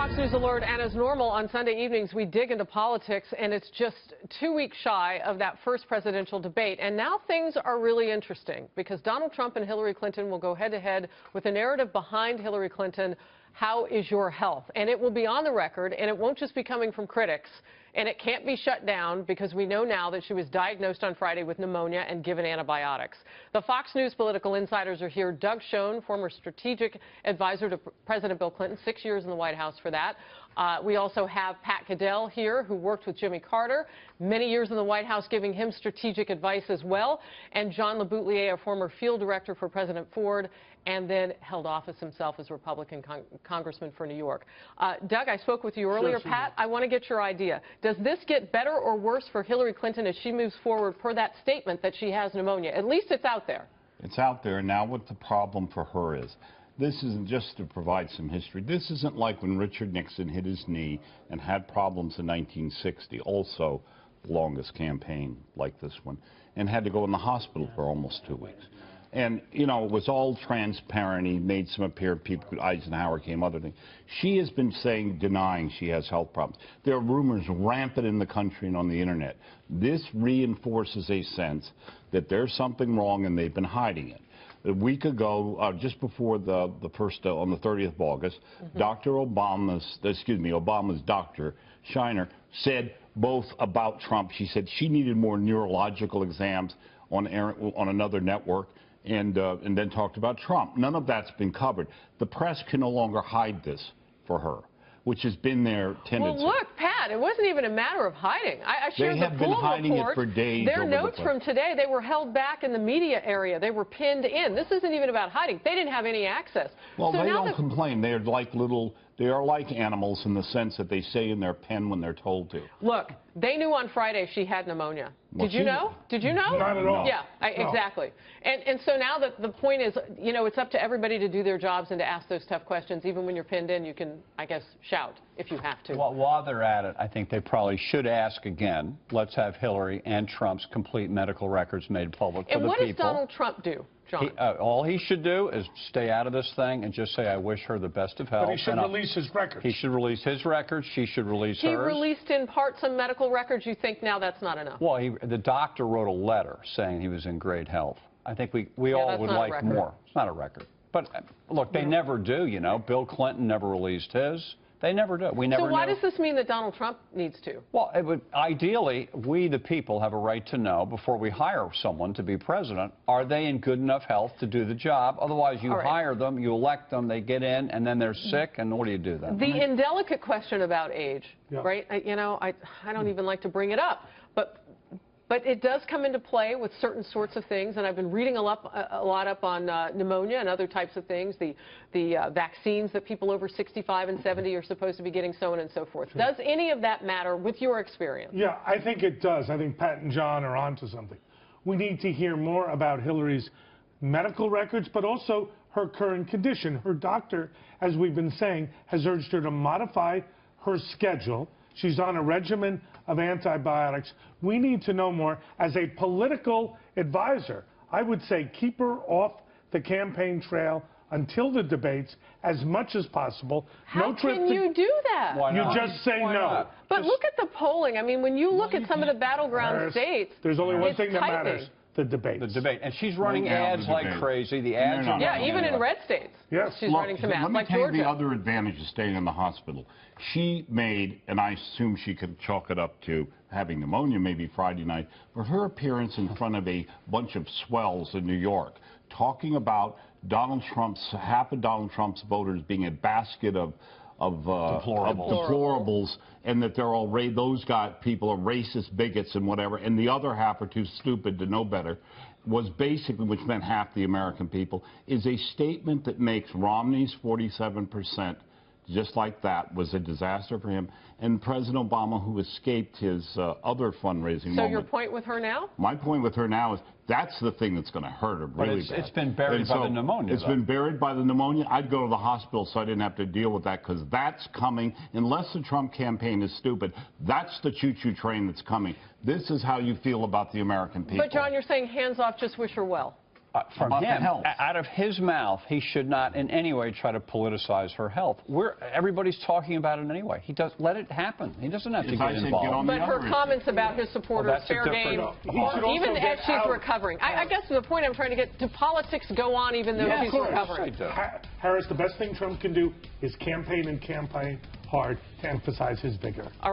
Fox News Alert, and as normal on Sunday evenings, we dig into politics, and it's just 2 weeks shy of that first presidential debate. And now things are really interesting because Donald Trump and Hillary Clinton will go head-to-head with a narrative behind Hillary Clinton, "How is your health?" And it will be on the record, and it won't just be coming from critics. And it can't be shut down because we know now that she was diagnosed on Friday with pneumonia and given antibiotics. The Fox News political insiders are here. Doug Schoen, former strategic advisor to President Bill Clinton, 6 years in the White House for that. We also have Pat Goodell here, who worked with Jimmy Carter, many years in the White House, giving him strategic advice as well. And John LeBoutelier, a former field director for President Ford, and then held office himself as a Republican congressman for New York. Doug, I spoke with you earlier. Sure, Pat, I want to get your idea. Does this get better or worse for Hillary Clinton as she moves forward per that statement that she has pneumonia? At least it's out there. It's out there. Now what the problem for her is, this isn't just to provide some history. This isn't like when Richard Nixon hit his knee and had problems in 1960, also the longest campaign like this one, and had to go in the hospital for almost 2 weeks. And, you know, it was all transparent. He made some appear, people, Eisenhower came, other things. She has been denying she has health problems. There are rumors rampant in the country and on the internet. This reinforces a sense that there's something wrong and they've been hiding it. A week ago, just before the first, on the 30th of August, Obama's doctor, Shiner, said both about Trump. She said she needed more neurological exams on another network, and then talked about Trump. None of that's been covered. The press can no longer hide this for her, which has been their tendency. Well, look, Pat, it wasn't even a matter of hiding. I shared the full report. For days. Their notes from today, they were held back in the media area. They were pinned in. This isn't even about hiding. They didn't have any access. Well, so they don't complain. They're like they are like animals in the sense that they stay in their pen when they're told to. Look, they knew on Friday she had pneumonia. Did you know? Did you know? Not at all. Yeah, exactly. And so now the point is, you know, it's up to everybody to do their jobs and to ask those tough questions. Even when you're pinned in, you can, I guess, shout if you have to. Well, while they're at it, I think they probably should ask again, let's have Hillary and Trump's complete medical records made public for the people. And what does Donald Trump do? All he should do is stay out of this thing and just say, I wish her the best of health. But he should release his records. He should release his records. She should release hers. He released in part some medical records. You think now that's not enough? Well, the doctor wrote a letter saying he was in great health. I think we all would like more. It's not a record. But, look, they never do, you know. Bill Clinton never released his. They never do. We never. So why does this mean that Donald Trump needs to? Well, ideally, we the people have a right to know before we hire someone to be president, are they in good enough health to do the job? Otherwise, you hire them, you elect them, they get in, and then they're sick, and what do you do then? The indelicate question about age, right? You know, I don't even like to bring it up, but it does come into play with certain sorts of things, and I've been reading a lot up on pneumonia and other types of things, the vaccines that people over 65 and 70 are supposed to be getting, so on and so forth. Sure. Does any of that matter with your experience? Yeah, I think it does. I think Pat and John are onto something. We need to hear more about Hillary's medical records, but also her current condition. Her doctor, as we've been saying, has urged her to modify her schedule. She's on a regimen of antibiotics. We need to know more. As a political advisor, I would say keep her off the campaign trail until the debates as much as possible. How can you do that? Why not? You just say no. But look at the polling. I mean, when you look at some of the battleground states, there's only one thing that matters. The debate. The debate. And she's running ads like crazy. The ads are... Yeah, even in red states. Yes. She's running some ads like Georgia. Let me tell you the other advantage of staying in the hospital. She made, and I assume she could chalk it up to having pneumonia maybe Friday night, but her appearance in front of a bunch of swells in New York talking about half of Donald Trump's voters being a basket of deplorables, and that they're all those people are racist bigots and whatever, and the other half are too stupid to know better, was basically, which meant half the American people, is a statement that makes Romney's 47%, just like that, was a disaster for him, and President Obama, who escaped his other fundraising moment. So your point with her now? My point with her now is that's the thing that's going to hurt her really bad. It's been buried by the pneumonia. It's been buried by the pneumonia. I'd go to the hospital so I didn't have to deal with that, because that's coming. Unless the Trump campaign is stupid, that's the choo-choo train that's coming. This is how you feel about the American people. But, John, you're saying hands off, just wish her well. From about the him, health. out of his mouth, he should not in any way try to politicize her health. Everybody's talking about it anyway. He does let it happen. He doesn't have to get involved. But her comments about his supporters, fair game, even as she's recovering. I guess the point I'm trying to get, do politics go on even though she's recovering? Harris, the best thing Trump can do is campaign hard to emphasize his vigor. All right.